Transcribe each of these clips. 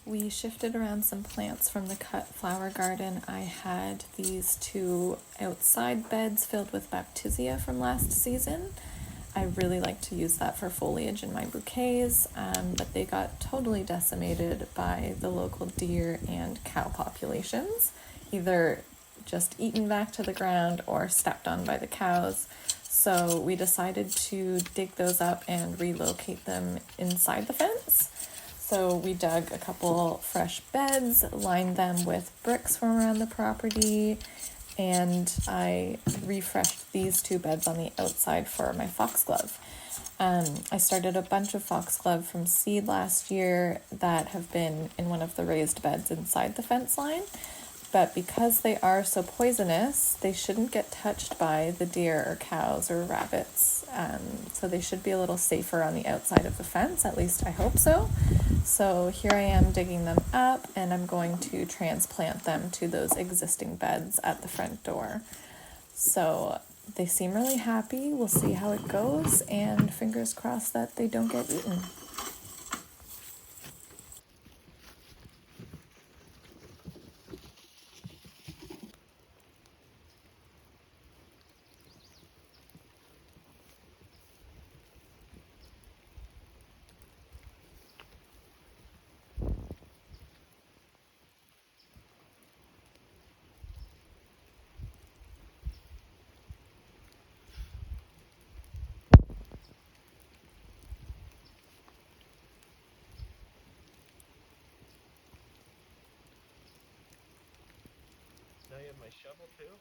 We shifted around some plants from the cut flower garden. I had these two outside beds filled with baptisia from last season. I really like to use that for foliage in my bouquets, but they got totally decimated by the local deer and cow populations, either just eaten back to the ground or stepped on by the cows. So we decided to dig those up and relocate them inside the fence. So we dug a couple fresh beds, lined them with bricks from around the property, and I refreshed these two beds on the outside for my foxglove. I started a bunch of foxglove from seed last year that have been in one of the raised beds inside the fence line, but because they are so poisonous, they shouldn't get touched by the deer or cows or rabbits, so they should be a little safer on the outside of the fence, at least I hope so. So here I am digging them up, and I'm going to transplant them to those existing beds at the front door. So they seem really happy. We'll see how it goes, and fingers crossed that they don't get eaten. Now you have my shovel too?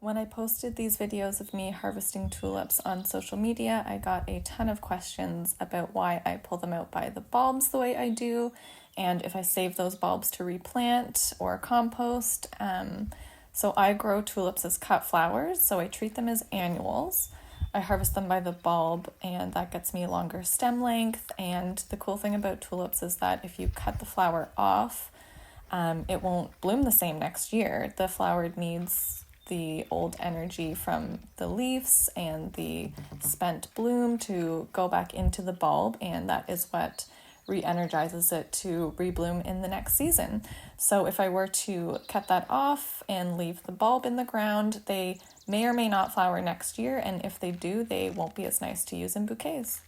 When I posted these videos of me harvesting tulips on social media, I got a ton of questions about why I pull them out by the bulbs the way I do, and if I save those bulbs to replant or compost. So I grow tulips as cut flowers, so I treat them as annuals. I harvest them by the bulb, and that gets me longer stem length. And the cool thing about tulips is that if you cut the flower off, it won't bloom the same next year. The flower needs the old energy from the leaves and the spent bloom to go back into the bulb, and that is what re-energizes it to rebloom in the next season. So if I were to cut that off and leave the bulb in the ground, they may or may not flower next year, and if they do, they won't be as nice to use in bouquets.